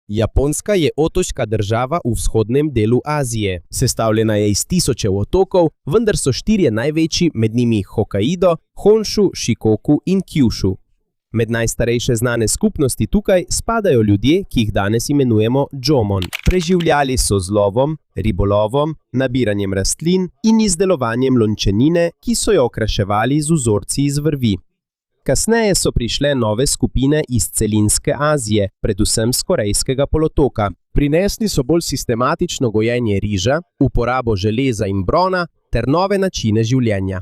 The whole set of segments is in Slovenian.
Japonska je otoška država v vzhodnem delu Azije. Sestavljena je iz tisočev otokov, vendar so 4 največji, med njimi Hokaido, Honshu, Shikoku in Kyushu. Med najstarejše znane skupnosti tukaj spadajo ljudje, ki jih danes imenujemo džomon. Preživljali so z lovom, ribolovom, nabiranjem rastlin in izdelovanjem lončenine, ki so jo okraševali z vzorci iz vrvi. Kasneje so prišle nove skupine iz celinske Azije, predvsem s Korejskega polotoka. Prinesli so bolj sistematično gojenje riža, uporabo železa in brona ter nove načine življenja.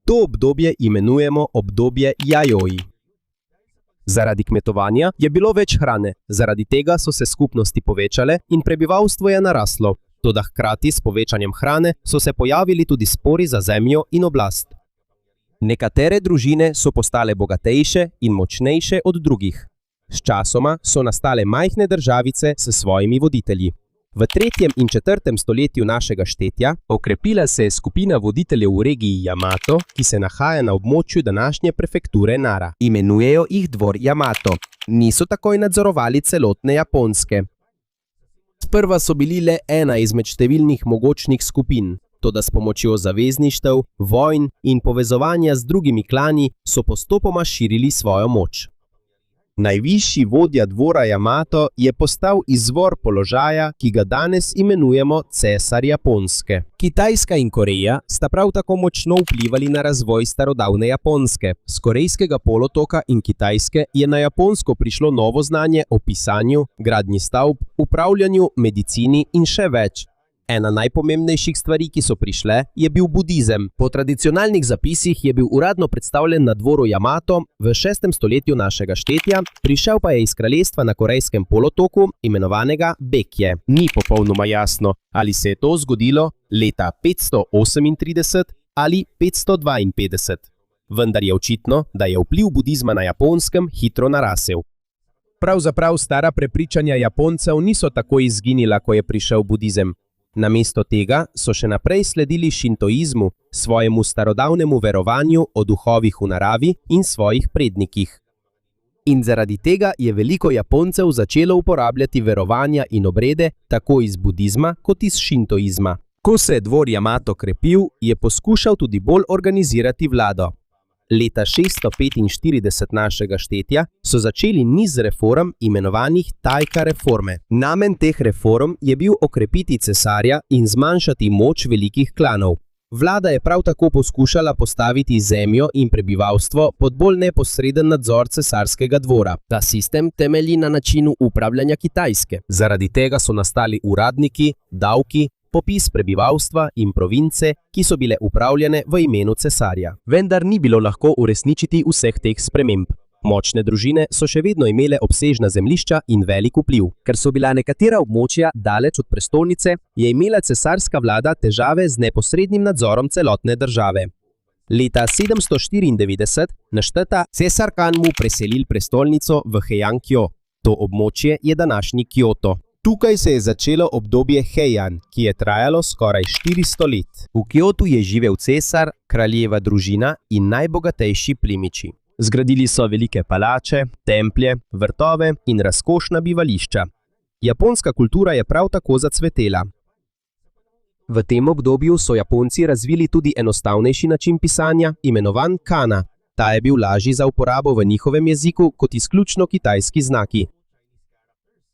To obdobje imenujemo obdobje Jajoi. Zaradi kmetovanja je bilo več hrane, zaradi tega so se skupnosti povečale in prebivalstvo je naraslo. Toda hkrati s povečanjem hrane so se pojavili tudi spori za zemljo in oblast. Nekatere družine so postale bogatejše in močnejše od drugih. Sčasoma so nastale majhne državice s svojimi voditelji. V 3. in 4. stoletju našega štetja okrepila se je skupina voditeljev v regiji Jamato, ki se nahaja na območju današnje prefekture Nara. Imenujejo jih dvor Jamato. Niso takoj nadzorovali celotne Japonske. Sprva so bili le ena izmed številnih mogočnih skupin, toda s pomočjo zavezništev, vojn in povezovanja z drugimi klani so postopoma širili svojo moč. Najvišji vodja dvora Jamato je postal izvor položaja, ki ga danes imenujemo cesar Japonske. Kitajska in Koreja sta prav tako močno vplivali na razvoj starodavne Japonske. Z Korejskega polotoka in Kitajske je na Japonsko prišlo novo znanje o pisanju, gradnji stavb, upravljanju, medicini in še več. Ena najpomembnejših stvari, ki so prišle, je bil budizem. Po tradicionalnih zapisih je bil uradno predstavljen na dvoru Jamato v 6. stoletju našega štetja, prišel pa je iz kraljestva na Korejskem polotoku, imenovanega Bekje. Ni popolnoma jasno, ali se je to zgodilo leta 538 ali 552. Vendar je očitno, da je vpliv budizma na Japonskem hitro narasel. Pravzaprav stara prepričanja Japoncev niso tako izginila, ko je prišel budizem. Namesto tega so še naprej sledili šintoizmu, svojemu starodavnemu verovanju o duhovih v naravi in svojih prednikih. In zaradi tega je veliko Japoncev začelo uporabljati verovanja in obrede tako iz budizma kot iz šintoizma. Ko se je dvor Jamato krepil, je poskušal tudi bolj organizirati vlado. Leta 645 našega štetja so začeli niz reform imenovanih Tajka reforme. Namen teh reform je bil okrepiti cesarja in zmanjšati moč velikih klanov. Vlada je prav tako poskušala postaviti zemljo in prebivalstvo pod bolj neposreden nadzor cesarskega dvora. Ta sistem temelji na načinu upravljanja Kitajske. Zaradi tega so nastali uradniki, davki, popis prebivalstva in province, ki so bile upravljane v imenu cesarja. Vendar ni bilo lahko uresničiti vseh teh sprememb. Močne družine so še vedno imele obsežna zemljišča in velik vpliv. Ker so bila nekatera območja daleč od prestolnice, je imela cesarska vlada težave z neposrednim nadzorom celotne države. Leta 794 našteta cesar Kanmu preselil prestolnico v Heian-kyo. To območje je današnji Kyoto. Tukaj se je začelo obdobje Heian, ki je trajalo skoraj 400 let. V Kyotu je živel cesar, kraljeva družina in najbogatejši plemiči. Zgradili so velike palače, templje, vrtove in razkošna bivališča. Japonska kultura je prav tako zacvetela. V tem obdobju so Japonci razvili tudi enostavnejši način pisanja, imenovan kana. Ta je bil lažji za uporabo v njihovem jeziku kot izključno kitajski znaki.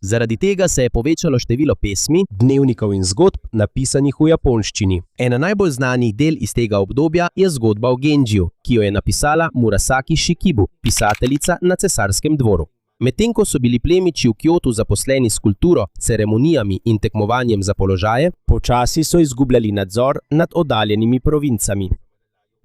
Zaradi tega se je povečalo število pesmi, dnevnikov in zgodb, napisanih v japonščini. Ena najbolj znanih del iz tega obdobja je zgodba o Genjiju, ki jo je napisala Murasaki Shikibu, pisateljica na cesarskem dvoru. Medtem ko so bili plemiči v Kyotu zaposleni s kulturo, ceremonijami in tekmovanjem za položaje, počasi so izgubljali nadzor nad oddaljenimi provincami.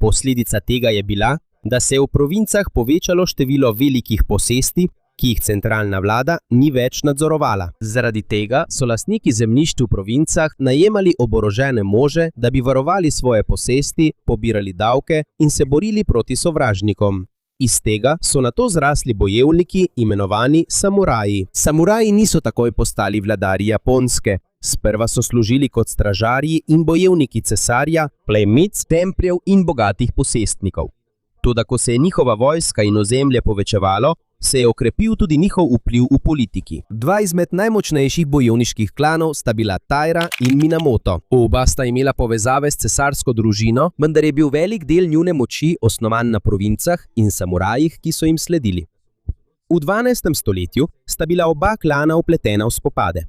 Posledica tega je bila, da se je v provincah povečalo število velikih posesti, ki jih centralna vlada ni več nadzorovala. Zaradi tega so lastniki zemljišč v provincah najemali oborožene može, da bi varovali svoje posesti, pobirali davke in se borili proti sovražnikom. Iz tega so nato zrasli bojevniki, imenovani samuraji. Samuraji niso takoj postali vladarji Japonske. Sprva so služili kot stražarji in bojevniki cesarja, plemic, templjev in bogatih posestnikov. Toda ko se je njihova vojska in ozemlje povečevalo, se je okrepil tudi njihov vpliv v politiki. Dva izmed najmočnejših bojevniških klanov sta bila Taira in Minamoto. Oba sta imela povezave s cesarsko družino, vendar je bil velik del njune moči osnovan na provincah in samurajih, ki so jim sledili. V 12. stoletju sta bila oba klana vpletena v spopade.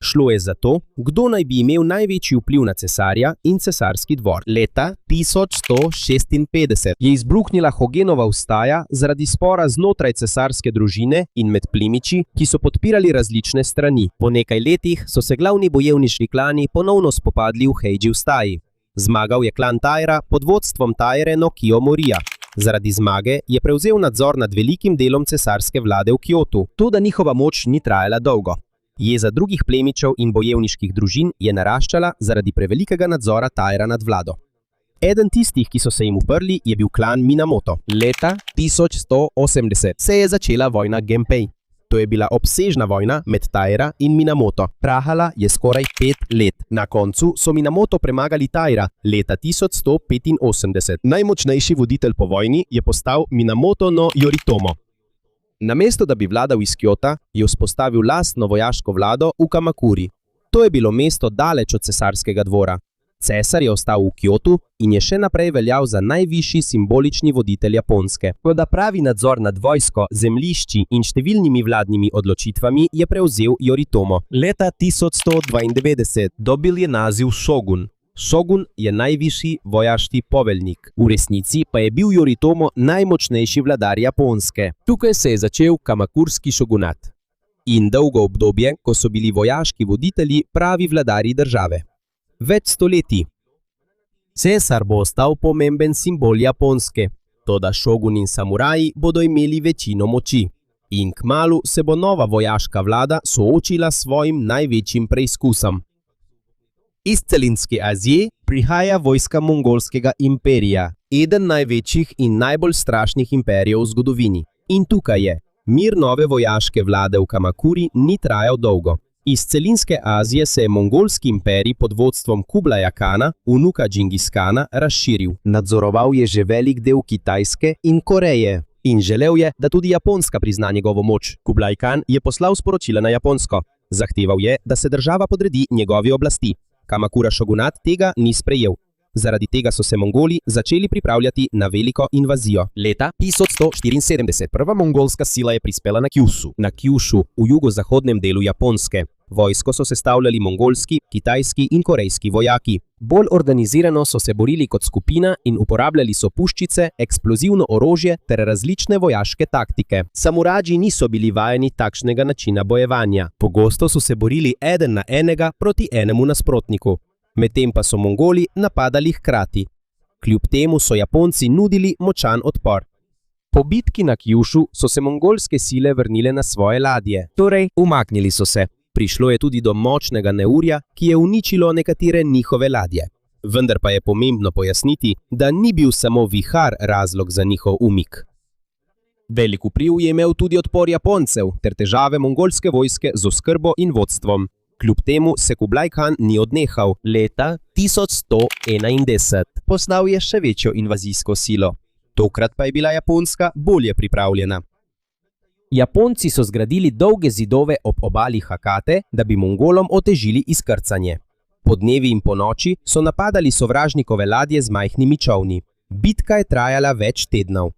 Šlo je za to, kdo naj bi imel največji vpliv na cesarja in cesarski dvor. Leta 1156 je izbruhnila Hogenova vstaja zaradi spora znotraj cesarske družine in med plemiči, ki so podpirali različne strani. Po nekaj letih so se glavni bojevniški klani ponovno spopadli v Heiji vstaji. Zmagal je klan Taira pod vodstvom Taire no Kiyomorija. Zaradi zmage je prevzel nadzor nad velikim delom cesarske vlade v Kyotu, toda njihova moč ni trajala dolgo. Jeza drugih plemičev in bojevniških družin je naraščala zaradi prevelikega nadzora Taira nad vlado. Eden tistih, ki so se jim uprli, je bil klan Minamoto. Leta 1180 se je začela vojna Genpei. To je bila obsežna vojna med Taira in Minamoto. Trahala je skoraj 5 let. Na koncu so Minamoto premagali Taira leta 1185. Najmočnejši voditelj po vojni je postal Minamoto no Yoritomo. Namesto da bi vladal iz Kjota, je vzpostavil lastno vojaško vlado v Kamakuri. To je bilo mesto daleč od cesarskega dvora. Cesar je ostal v Kjotu in je še naprej veljal za najvišji simbolični voditelj Japonske. Toda pravi nadzor nad vojsko, zemljišči in številnimi vladnimi odločitvami je prevzel Yoritomo. Leta 1192 dobil je naziv šogun. Šogun je najvišji vojaški poveljnik. V resnici pa je bil Yoritomo najmočnejši vladar Japonske. Tukaj se je začel kamakurski šogunat in dolgo obdobje, ko so bili vojaški voditelji pravi vladarji države. Več stoletij. Cesar bo ostal pomemben simbol Japonske, toda šogun in samuraji bodo imeli večino moči. In kmalu se bo nova vojaška vlada soočila s svojim največjim preizkusom. Iz celinske Azije prihaja vojska mongolskega imperija, eden največjih in najbolj strašnih imperijev v zgodovini. In tukaj je, mir nove vojaške vlade v Kamakuri ni trajal dolgo. Iz celinske Azije se je mongolski imperij pod vodstvom Kublaja Kana, vnuka Džingiskana, razširil. Nadzoroval je že velik del Kitajske in Koreje. In želel je, da tudi Japonska prizna njegovo moč. Kublaj Kan je poslal sporočila na Japonsko. Zahteval je, da se država podredi njegovi oblasti. Kamakura šogunat tega ni sprejel. Zaradi tega so se Mongoli začeli pripravljati na veliko invazijo. Leta 1174 prva mongolska sila je prispela na Kyushu. Na Kyushu, v jugozahodnem delu Japonske. Vojsko so sestavljali mongolski, kitajski in korejski vojaki. Bolj organizirano so se borili kot skupina in uporabljali so puščice, eksplozivno orožje ter različne vojaške taktike. Samuraji niso bili vajeni takšnega načina bojevanja. Pogosto so se borili eden na enega proti enemu nasprotniku. Medtem pa so Mongoli napadali hkrati. Kljub temu so Japonci nudili močan odpor. Po bitki na Kyushu so se mongolske sile vrnile na svoje ladje. Torej, umaknili so se. Prišlo je tudi do močnega neurja, ki je uničilo nekatere njihove ladje. Vendar pa je pomembno pojasniti, da ni bil samo vihar razlog za njihov umik. Velik vpliv je imel tudi odpor Japoncev ter težave mongolske vojske z oskrbo in vodstvom. Kljub temu se Kublaj Kan ni odnehal. Leta 1191 poslal je še večjo invazijsko silo. Tokrat pa je bila Japonska bolje pripravljena. Japonci so zgradili dolge zidove ob obali Hakate, da bi Mongolom otežili izkrcanje. Po dnevi in po noči so napadali sovražnikove ladje z majhnimi čolni. Bitka je trajala več tednov.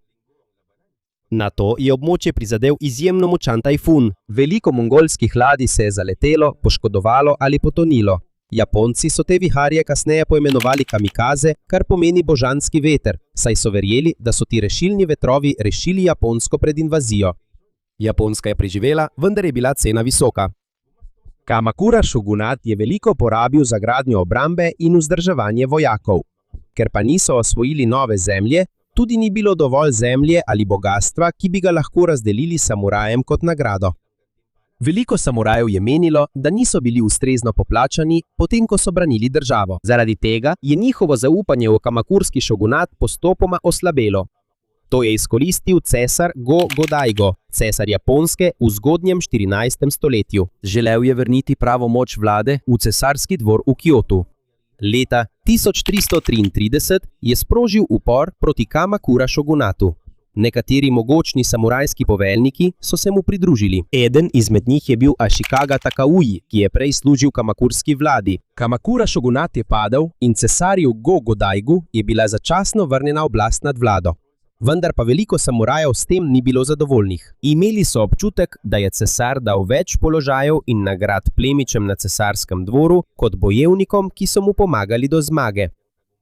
Nato je območje prizadel izjemno močan tajfun. Veliko mongolskih ladij se je zaletelo, poškodovalo ali potonilo. Japonci so te viharje kasneje poimenovali kamikaze, kar pomeni božanski veter, saj so verjeli, da so ti rešilni vetrovi rešili Japonsko pred invazijo. Japonska je preživela, vendar je bila cena visoka. Kamakura šogunat je veliko porabil za gradnjo obrambe in vzdrževanje vojakov. Ker pa niso osvojili nove zemlje, tudi ni bilo dovolj zemlje ali bogastva, ki bi ga lahko razdelili samurajem kot nagrado. Veliko samurajev je menilo, da niso bili ustrezno poplačani, potem ko so branili državo. Zaradi tega je njihovo zaupanje v kamakurski šogunat postopoma oslabelo. To je izkoristil cesar Go-Godaigo, cesar Japonske v zgodnjem 14. stoletju. Želel je vrniti pravo moč vlade v cesarski dvor v Kjotu. Leta 1333 je sprožil upor proti Kamakura šogunatu. Nekateri mogočni samurajski poveljniki so se mu pridružili. Eden izmed njih je bil Ashikaga Takauji, ki je prej služil kamakurski vladi. Kamakura šogunat je padel in cesarju Go-Godaigu je bila začasno vrnjena oblast nad vlado. Vendar pa veliko samurajev s tem ni bilo zadovoljnih. Imeli so občutek, da je cesar dal več položajev in nagrad plemičem na cesarskem dvoru kot bojevnikom, ki so mu pomagali do zmage.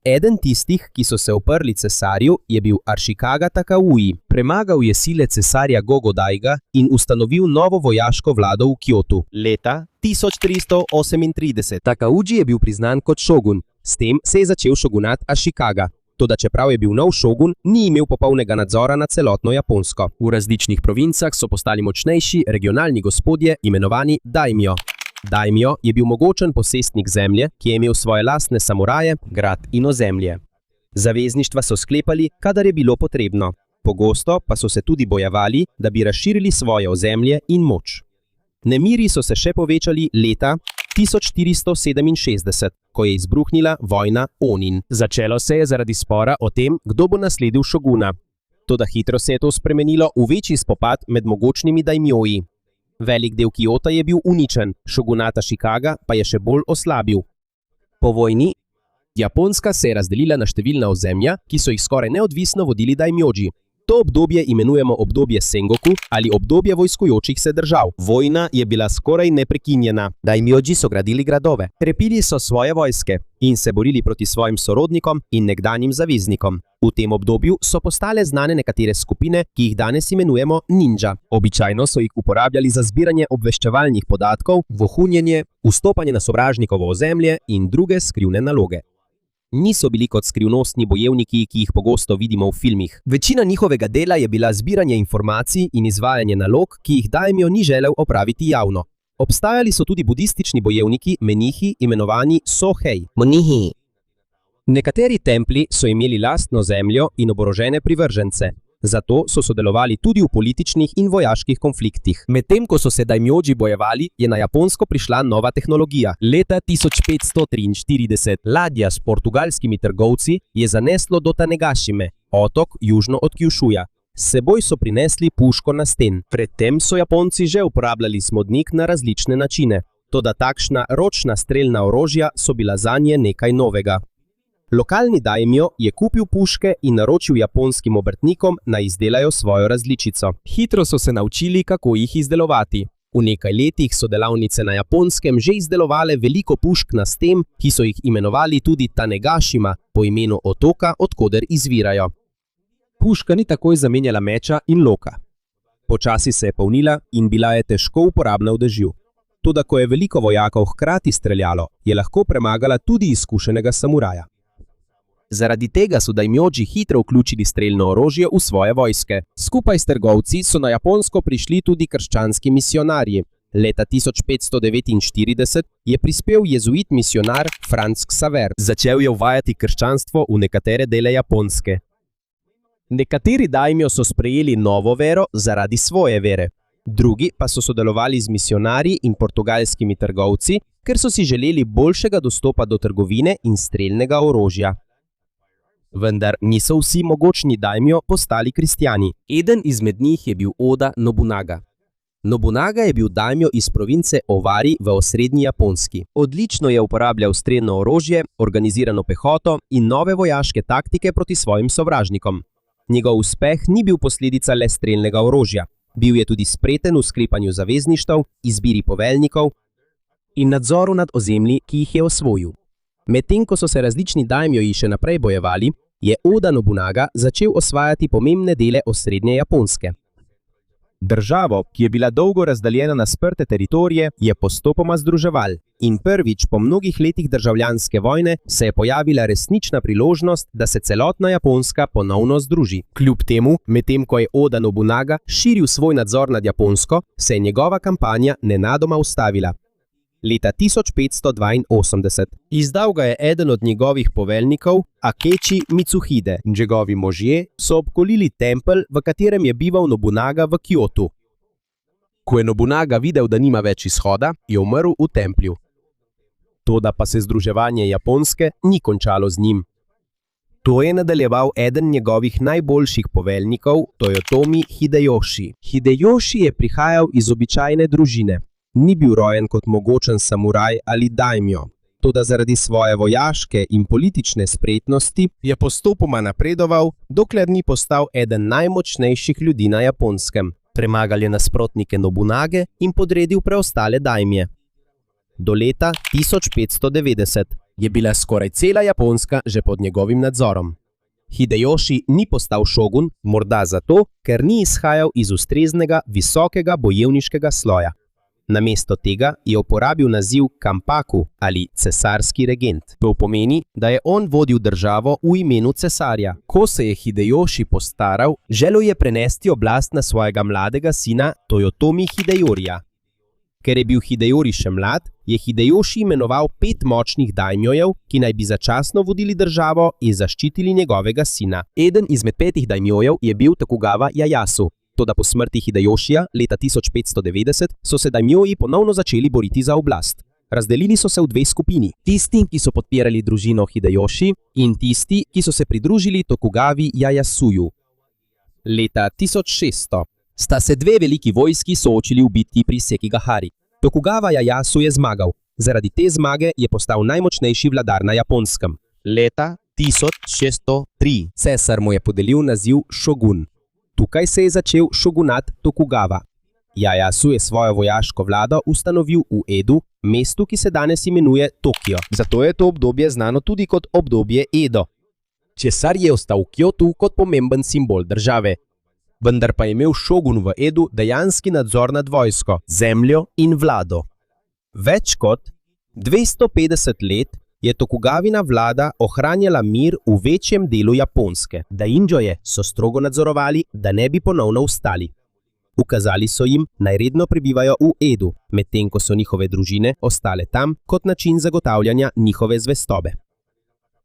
Eden tistih, ki so se uprli cesarju, je bil Ashikaga Takauji. Premagal je sile cesarja Go-Godaiga in ustanovil novo vojaško vlado v Kjotu. Leta 1338 Takauji je bil priznan kot šogun. S tem se je začel šogunat Ashikaga. Toda čeprav je bil nov šogun, ni imel popolnega nadzora nad celotno Japonsko. V različnih provincah so postali močnejši regionalni gospodje, imenovani daimjo. Daimjo je bil mogočen posestnik zemlje, ki je imel svoje lastne samuraje, grad in ozemlje. Zavezništva so sklepali, kadar je bilo potrebno. Pogosto pa so se tudi bojevali, da bi razširili svoje ozemlje in moč. Nemiri so se še povečali leta 1467, ko je izbruhnila vojna Onin. Začelo se je zaradi spora o tem, kdo bo nasledil šoguna. Toda hitro se je to spremenilo v večji spopad med mogočnimi daimjoji. Velik del Kjota je bil uničen, šogunat Ashikaga pa je še bolj oslabil. Po vojni Japonska se je razdelila na številna ozemlja, ki so jih skoraj neodvisno vodili daimjoji. To obdobje imenujemo obdobje Sengoku ali obdobje vojskujočih se držav. Vojna je bila skoraj neprekinjena. Daimjoji so gradili gradove, krepili so svoje vojske in se borili proti svojim sorodnikom in nekdanjim zaveznikom. V tem obdobju so postale znane nekatere skupine, ki jih danes imenujemo ninja. Običajno so jih uporabljali za zbiranje obveščevalnih podatkov, vohunjenje, vstopanje na sovražnikovo ozemlje in druge skrivne naloge. Niso bili kot skrivnostni bojevniki, ki jih pogosto vidimo v filmih. Večina njihovega dela je bila zbiranje informacij in izvajanje nalog, ki jih daimjo ni želel opraviti javno. Obstajali so tudi budistični bojevniki, menihi, imenovani sohei. Monihi. Nekateri templji so imeli lastno zemljo in oborožene privržence. Zato so sodelovali tudi v političnih in vojaških konfliktih. Medtem ko so se daimjoji bojevali, je na Japonsko prišla nova tehnologija. Leta 1543 ladja s portugalskimi trgovci je zaneslo do Tanegashime, otok južno od Kjušuja. S seboj so prinesli puško na sten. Predtem so Japonci že uporabljali smodnik na različne načine. Toda takšna ročna strelna orožja so bila zanje nekaj novega. Lokalni daimjo je kupil puške in naročil japonskim obrtnikom, naj izdelajo svojo različico. Hitro so se naučili, kako jih izdelovati. V nekaj letih so delavnice na Japonskem že izdelovale veliko pušk na sten, ki so jih imenovali tudi Tanegashima, po imenu otoka, od koder izvirajo. Puška ni takoj zamenjala meča in loka. Počasi se je polnila in bila je težko uporabna v dežju. Toda ko je veliko vojakov hkrati streljalo, je lahko premagala tudi izkušenega samuraja. Zaradi tega so daimjoji hitro vključili strelno orožje v svoje vojske. Skupaj s trgovci so na Japonsko prišli tudi krščanski misionarji. Leta 1549 je prispel jezuit misionar Franz Xaver. Začel je uvajati krščanstvo v nekatere dele Japonske. Nekateri daimjo so sprejeli novo vero zaradi svoje vere. Drugi pa so sodelovali z misionarji in portugalskimi trgovci, ker so si želeli boljšega dostopa do trgovine in strelnega orožja. Vendar niso vsi mogočni daimjo postali kristjani. Eden izmed njih je bil Oda Nobunaga. Nobunaga je bil daimjo iz province Owari v osrednji Japonski. Odlično je uporabljal strelno orožje, organizirano pehoto in nove vojaške taktike proti svojim sovražnikom. Njegov uspeh ni bil posledica le strelnega orožja. Bil je tudi spreten v sklepanju zavezništev, izbiri poveljnikov in nadzoru nad ozemlji, ki jih je osvojil. Medtem ko so se različni daimjoji še naprej bojevali, je Oda Nobunaga začel osvajati pomembne dele osrednje Japonske. Državo, ki je bila dolgo razdaljena na sprte teritorije, je postopoma združeval in prvič po mnogih letih državljanske vojne se je pojavila resnična priložnost, da se celotna Japonska ponovno združi. Kljub temu, medtem ko je Oda Nobunaga širil svoj nadzor nad Japonsko, se je njegova kampanja nenadoma ustavila. Leta 1582. Izdal ga je eden od njegovih poveljnikov, Akechi Mitsuhide. Njegovi možje so obkolili tempelj, v katerem je bival Nobunaga v Kjotu. Ko je Nobunaga videl, da nima več izhoda, je umrl v templju. Toda pa se združevanje Japonske ni končalo z njim. To je nadaljeval eden njegovih najboljših poveljnikov, Tojotomi Hidejoši. Hidejoši je prihajal iz običajne družine. Ni bil rojen kot mogočen samuraj ali daimjo. Toda zaradi svoje vojaške in politične spretnosti je postopoma napredoval, dokler ni postal eden najmočnejših ljudi na Japonskem. Premagal je nasprotnike Nobunage in podredil preostale daimje. Do leta 1590 je bila skoraj cela Japonska že pod njegovim nadzorom. Hidejoši ni postal šogun, morda zato, ker ni izhajal iz ustreznega, visokega bojevniškega sloja. Namesto tega je uporabil naziv Kanpaku ali cesarski regent. To pomeni, da je on vodil državo v imenu cesarja. Ko se je Hidejoši postaral, želel je prenesti oblast na svojega mladega sina Tojotomi Hidejorija. Ker je bil Hidejori še mlad, je Hidejoši imenoval 5 močnih daimjojev, ki naj bi začasno vodili državo in zaščitili njegovega sina. Eden izmed 5 daimjojev je bil Tokugawa Ieyasu. Toda po smrti Hidejošija leta 1590 so se daimjoji ponovno začeli boriti za oblast. Razdelili so se v 2 skupini. Tisti, ki so podpirali družino Hidejoši, in tisti, ki so se pridružili Tokugawi Ieyasuju. Leta 1600 sta se 2 veliki vojski soočili v bitki pri Sekigahari. Tokugawa Ieyasu je zmagal. Zaradi te zmage je postal najmočnejši vladar na Japonskem. Leta 1603 cesar mu je podelil naziv šogun. Tukaj se je začel šogunat Tokugawa. Ieyasu je svojo vojaško vlado ustanovil v Edu, mestu, ki se danes imenuje Tokio. Zato je to obdobje znano tudi kot obdobje Edo. Cesar je ostal v Kjotu kot pomemben simbol države. Vendar pa je imel šogun v Edu dejanski nadzor nad vojsko, zemljo in vlado. Več kot 250 let je Tokugavina vlada ohranjala mir v večjem delu Japonske. Daimjoje so strogo nadzorovali, da ne bi ponovno vstali. Ukazali so jim, naj redno prebivajo v Edu, medtem ko so njihove družine ostale tam kot način zagotavljanja njihove zvestobe.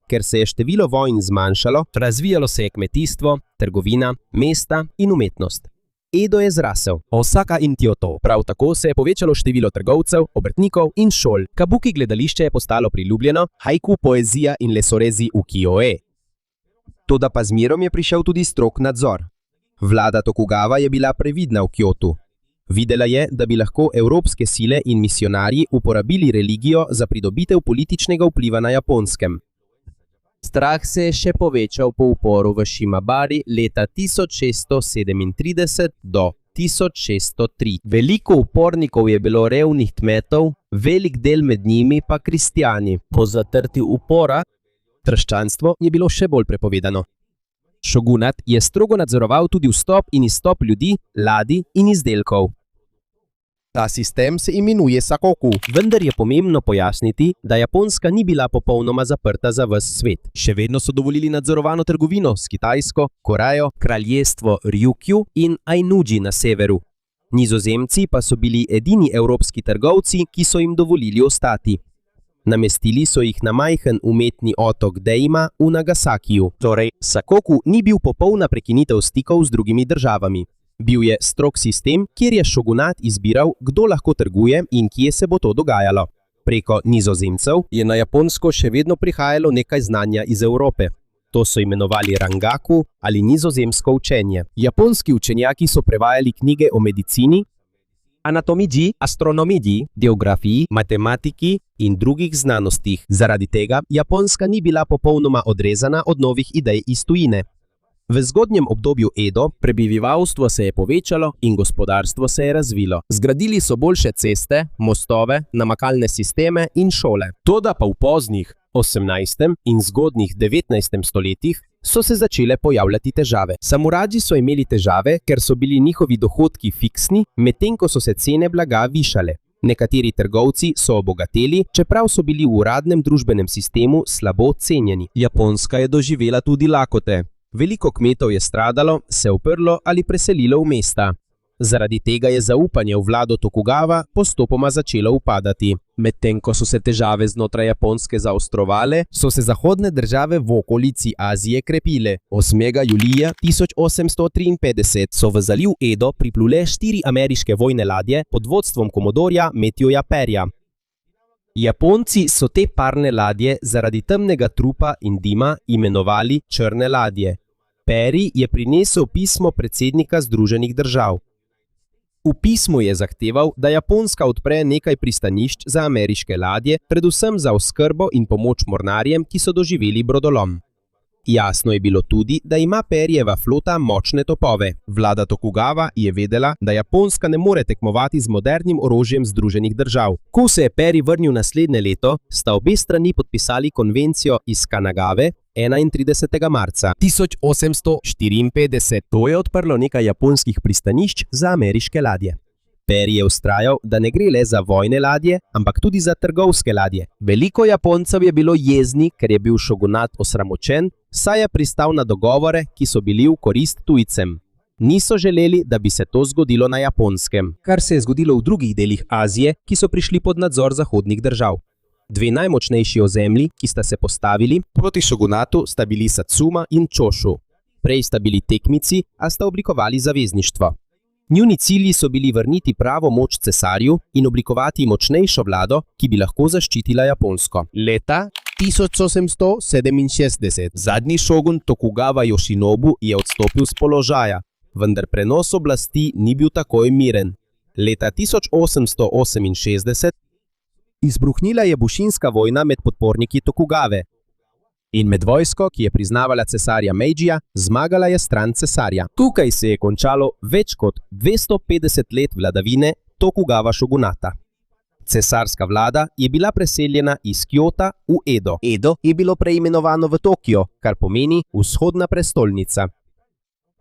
Ker se je število vojn zmanjšalo, razvijalo se je kmetijstvo, trgovina, mesta in umetnost. Edo je zrasel. Osaka in Kyoto. Prav tako se je povečalo število trgovcev, obrtnikov in šol. Kabuki gledališče je postalo priljubljeno, haiku poezija in lesorezi ukiyo-e. Toda pa z mirom je prišel tudi strog nadzor. Vlada Tokugawa je bila previdna v Kjotu. Videla je, da bi lahko evropske sile in misionarji uporabili religijo za pridobitev političnega vpliva na Japonskem. Strah se je še povečal po uporu v Shimabari leta 1637 do 1603. Veliko upornikov je bilo revnih kmetov, velik del med njimi pa kristjani. Po zatrti upora, krščanstvo je bilo še bolj prepovedano. Šogunat je strogo nadzoroval tudi vstop in izstop ljudi, ladij in izdelkov. Ta sistem se imenuje sakoku. Vendar je pomembno pojasniti, da Japonska ni bila popolnoma zaprta za ves svet. Še vedno so dovolili nadzorovano trgovino s Kitajsko, Korejo, kraljestvo Ryukyu in Ainuji na severu. Nizozemci pa so bili edini evropski trgovci, ki so jim dovolili ostati. Namestili so jih na majhen umetni otok Deima v Nagasakiju. Torej, sakoku ni bil popolna prekinitev stikov z drugimi državami. Bil je strog sistem, kjer je šogunat izbiral, kdo lahko trguje in kje se bo to dogajalo. Preko Nizozemcev je na Japonsko še vedno prihajalo nekaj znanja iz Evrope. To so imenovali rangaku ali nizozemsko učenje. Japonski učenjaki so prevajali knjige o medicini, anatomiji, astronomiji, geografiji, matematiki in drugih znanostih. Zaradi tega Japonska ni bila popolnoma odrezana od novih idej iz tujine. V zgodnjem obdobju Edo prebivalstvo se je povečalo in gospodarstvo se je razvilo. Zgradili so boljše ceste, mostove, namakalne sisteme in šole. Toda pa v poznih 18. in zgodnjih 19. stoletjih so se začele pojavljati težave. Samuraji so imeli težave, ker so bili njihovi dohodki fiksni, medtem ko so se cene blaga višale. Nekateri trgovci so obogateli, čeprav so bili v uradnem družbenem sistemu slabo cenjeni. Japonska je doživela tudi lakote. Veliko kmetov je stradalo, se uprlo ali preselilo v mesta. Zaradi tega je zaupanje v vlado Tokugawa postopoma začelo upadati. Medtem ko so se težave znotraj Japonske zaostrovale, so se zahodne države v okolici Azije krepile. 8. julija 1853 so v zaliv Edo priplule 4 ameriške vojne ladje pod vodstvom komodorja Matthewa Perryja. Japonci so te parne ladje zaradi temnega trupa in dima imenovali črne ladje. Perry je prinesel pismo predsednika Združenih držav. V pismu je zahteval, da Japonska odpre nekaj pristanišč za ameriške ladje, predvsem za oskrbo in pomoč mornarjem, ki so doživeli brodolom. Jasno je bilo tudi, da ima Perryjeva flota močne topove. Vlada Tokugava je vedela, da Japonska ne more tekmovati z modernim orožjem Združenih držav. Ko se je Perry vrnil naslednje leto, sta obe strani podpisali konvencijo iz Kanagave 31. marca 1854. To je odprlo nekaj japonskih pristanišč za ameriške ladje. Perry je vztrajal, da ne gre le za vojne ladje, ampak tudi za trgovske ladje. Veliko Japoncev je bilo jezni, ker je bil šogunat osramočen, saj je pristal na dogovore, ki so bili v korist tujcem. Niso želeli, da bi se to zgodilo na Japonskem, kar se je zgodilo v drugih delih Azije, ki so prišli pod nadzor zahodnih držav. Dve najmočnejši ozemlji, ki sta se postavili proti šogunatu, sta bili Satsuma in Čošu. Prej sta bili tekmici, a sta oblikovali zavezništvo. Njuni cilji so bili vrniti pravo moč cesarju in oblikovati močnejšo vlado, ki bi lahko zaščitila Japonsko. Leta 1867 zadnji šogun Tokugava Yoshinobu je odstopil s položaja, vendar prenos oblasti ni bil takoj miren. Leta 1868 izbruhnila je Bušinska vojna med podporniki Tokugave in med vojsko, ki je priznavala cesarja Meidžija, zmagala je stran cesarja. Tukaj se je končalo več kot 250 let vladavine Tokugava šogunata. Cesarska vlada je bila preseljena iz Kjota v Edo. Edo je bilo preimenovano v Tokio, kar pomeni vzhodna prestolnica.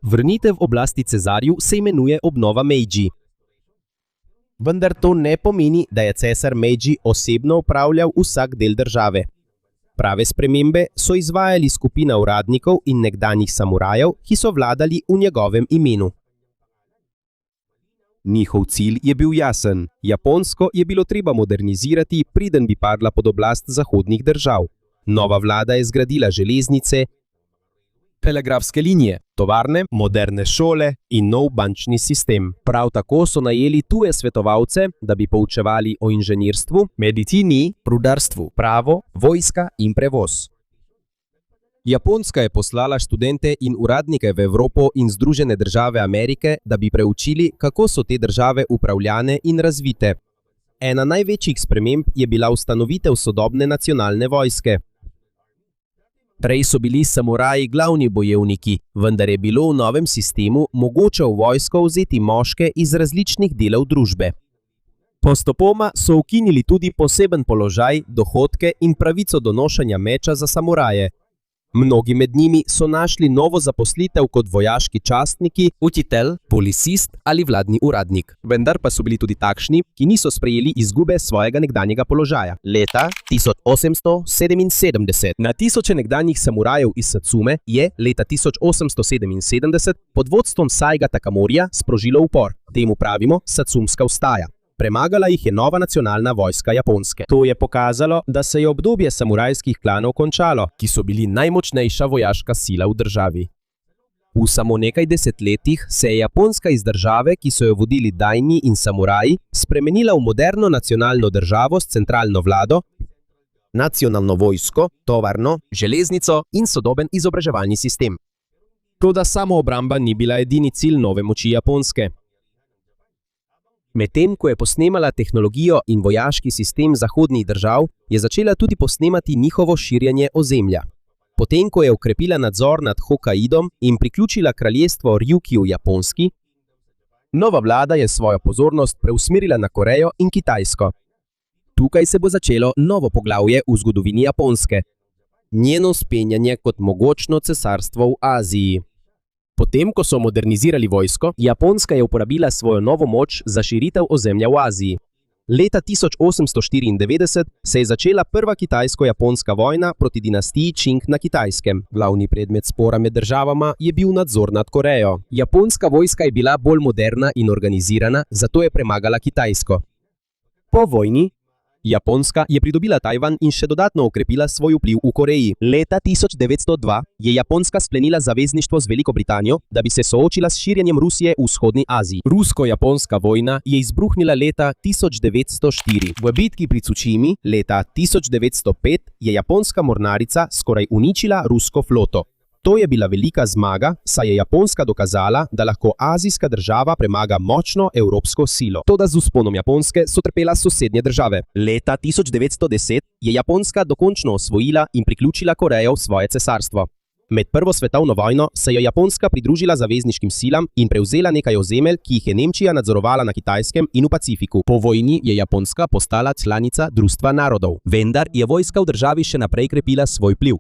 Vrnitev oblasti cesarju se imenuje obnova Meidži. Vendar to ne pomeni, da je cesar Meidži osebno upravljal vsak del države. Prave spremembe so izvajali skupina uradnikov in nekdanjih samurajev, ki so vladali v njegovem imenu. Njihov cilj je bil jasen. Japonsko je bilo treba modernizirati, preden bi padla pod oblast zahodnih držav. Nova vlada je zgradila železnice, telegrafske linije, tovarne, moderne šole in nov bančni sistem. Prav tako so najeli tuje svetovalce, da bi poučevali o inženirstvu, medicini, rudarstvu, pravo, vojska in prevoz. Japonska je poslala študente in uradnike v Evropo in Združene države Amerike, da bi preučili, kako so te države upravljane in razvite. Ena največjih sprememb je bila ustanovitev sodobne nacionalne vojske. Prej so bili samuraji glavni bojevniki, vendar je bilo v novem sistemu mogoče v vojsko vzeti moške iz različnih delov družbe. Postopoma so ukinili tudi poseben položaj, dohodke in pravico do nošenja meča za samuraje. Mnogi med njimi so našli novo zaposlitev kot vojaški častniki, učitelj, policist ali vladni uradnik. Vendar pa so bili tudi takšni, ki niso sprejeli izgube svojega nekdanjega položaja. Leta 1877 na tisoče nekdanjih samurajev iz Satsume je leta 1877 pod vodstvom Saiga Takamorija sprožilo upor. Temu pravimo Satsumska vstaja. Premagala jih je nova nacionalna vojska Japonske. To je pokazalo, da se je obdobje samurajskih klanov končalo, ki so bili najmočnejša vojaška sila v državi. V samo nekaj desetletjih se je Japonska iz države, ki so jo vodili daini in samuraji, spremenila v moderno nacionalno državo s centralno vlado, nacionalno vojsko, tovarno, železnico in sodoben izobraževalni sistem. Toda samoobramba ni bila edini cilj nove moči Japonske. Medtem ko je posnemala tehnologijo in vojaški sistem zahodnih držav, je začela tudi posnemati njihovo širjenje ozemlja. Potem ko je okrepila nadzor nad Hokkaidom in priključila kraljestvo Rjuki v Japonski, nova vlada je svojo pozornost preusmerila na Korejo in Kitajsko. Tukaj se bo začelo novo poglavje v zgodovini Japonske. Njeno vzpenjanje kot mogočno cesarstvo v Aziji. Potem, ko so modernizirali vojsko, Japonska je uporabila svojo novo moč za širitev ozemlja v Aziji. Leta 1894 se je začela prva kitajsko-japonska vojna proti dinastiji Čing na Kitajskem. Glavni predmet spora med državama je bil nadzor nad Korejo. Japonska vojska je bila bolj moderna in organizirana, zato je premagala Kitajsko. Po vojni Japonska je pridobila Tajvan in še dodatno okrepila svoj vpliv v Koreji. Leta 1902 je Japonska sklenila zavezništvo z Veliko Britanijo, da bi se soočila s širjenjem Rusije v vzhodni Aziji. Rusko-japonska vojna je izbruhnila leta 1904. V bitki pri Tsushimi leta 1905 je japonska mornarica skoraj uničila rusko floto. To je bila velika zmaga, saj je Japonska dokazala, da lahko azijska država premaga močno evropsko silo. Toda z vzponom Japonske so trpela sosednje države. Leta 1910 je Japonska dokončno osvojila in priključila Korejo v svoje cesarstvo. Med Prvo svetovno vojno se je Japonska pridružila zavezniškim silam in prevzela nekaj ozemelj, ki jih je Nemčija nadzorovala na Kitajskem in v Pacifiku. Po vojni je Japonska postala članica Društva narodov, vendar je vojska v državi še naprej krepila svoj vpliv.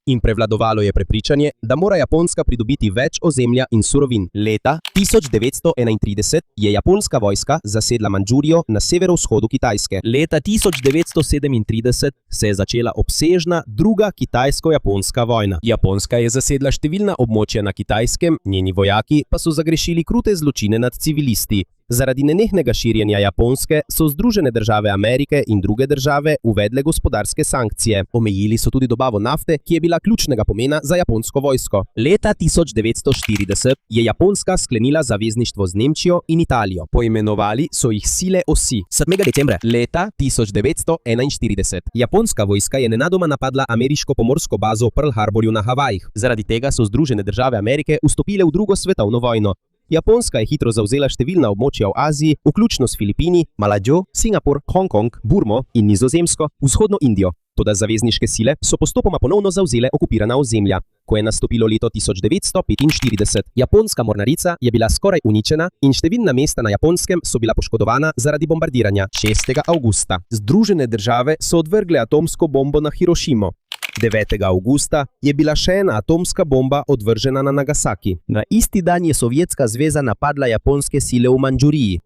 In prevladovalo je prepričanje, da mora Japonska pridobiti več ozemlja in surovin. Leta 1931 je japonska vojska zasedla Mandžurijo na severovzhodu Kitajske. Leta 1937 se je začela obsežna druga kitajsko-japonska vojna. Japonska je zasedla številna območja na Kitajskem, njeni vojaki pa so zagrešili krute zločine nad civilisti. Zaradi nenehnega širjenja Japonske so Združene države Amerike in druge države uvedle gospodarske sankcije. Omejili so tudi dobavo nafte, ki je bila ključnega pomena za japonsko vojsko. Leta 1940 je Japonska sklenila zavezništvo z Nemčijo in Italijo. Poimenovali so jih sile osi. 7. decembra leta 1941 japonska vojska je nenadoma napadla ameriško pomorsko bazo v Pearl Harborju na Havajih. Zaradi tega so Združene države Amerike vstopile v drugo svetovno vojno. Japonska je hitro zavzela številna območja v Aziji, vključno s Filipini, Malajzijo, Singapur, Hongkong, Burmo in Nizozemsko, vzhodno Indijo. Toda zavezniške sile so postopoma ponovno zavzele okupirana ozemlja. Ko je nastopilo leto 1945, japonska mornarica je bila skoraj uničena in številna mesta na Japonskem so bila poškodovana zaradi bombardiranja. 6. avgusta Združene države so odvrgle atomsko bombo na Hirošimo. 9. avgusta je bila še ena atomska bomba odvržena na Nagasaki. Na isti dan je Sovjetska zveza napadla japonske sile v Mandžuriji.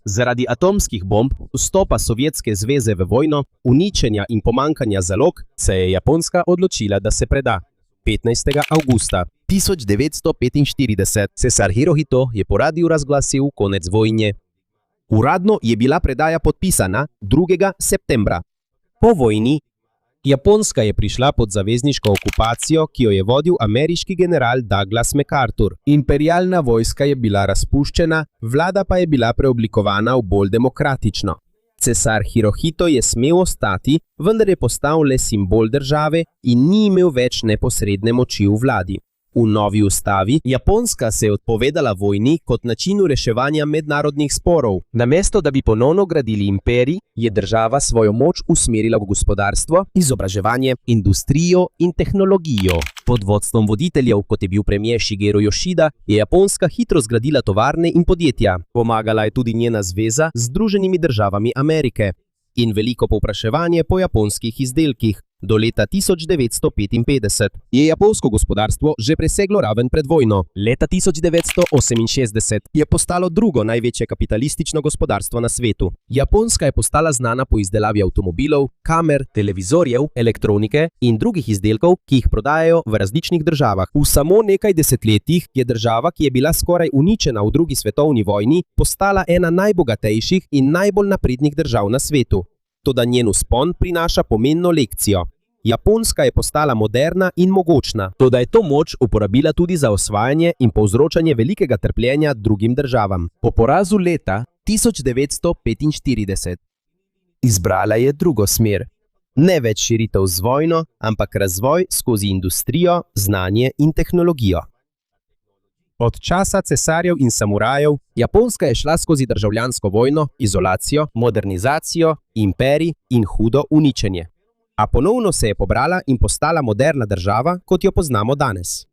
Zaradi atomskih bomb, vstopa Sovjetske zveze v vojno, uničenja in pomankanja zalog, se je Japonska odločila, da se preda. 15. avgusta 1945 cesar Hirohito je po radiu razglasil konec vojne. Uradno je bila predaja podpisana 2. septembra. Po vojni Japonska je prišla pod zavezniško okupacijo, ki jo je vodil ameriški general Douglas MacArthur. Imperialna vojska je bila razpuščena, vlada pa je bila preoblikovana v bolj demokratično. Cesar Hirohito je smel ostati, vendar je postal le simbol države in ni imel več neposredne moči v vladi. V novi ustavi Japonska se je odpovedala vojni kot načinu reševanja mednarodnih sporov. Namesto da bi ponovno gradili imperij, je država svojo moč usmerila v gospodarstvo, izobraževanje, industrijo in tehnologijo. Pod vodstvom voditeljev, kot je bil premier Shigeru Yoshida, je Japonska hitro zgradila tovarne in podjetja. Pomagala je tudi njena zveza z Združenimi državami Amerike in veliko povpraševanje po japonskih izdelkih. Do leta 1955 je japonsko gospodarstvo že preseglo raven pred vojno. Leta 1968 je postalo drugo največje kapitalistično gospodarstvo na svetu. Japonska je postala znana po izdelavi avtomobilov, kamer, televizorjev, elektronike in drugih izdelkov, ki jih prodajajo v različnih državah. V samo nekaj desetletjih je država, ki je bila skoraj uničena v drugi svetovni vojni, postala ena najbogatejših in najbolj naprednih držav na svetu. Toda njen vzpon prinaša pomembno lekcijo. Japonska je postala moderna in mogočna, toda je to moč uporabila tudi za osvajanje in povzročanje velikega trpljenja drugim državam. Po porazu leta 1945 izbrala je drugo smer. Ne več širitev z vojno, ampak razvoj skozi industrijo, znanje in tehnologijo. Od časa cesarjev in samurajev, Japonska je šla skozi državljansko vojno, izolacijo, modernizacijo, imperij in hudo uničenje. A ponovno se je pobrala in postala moderna država, kot jo poznamo danes.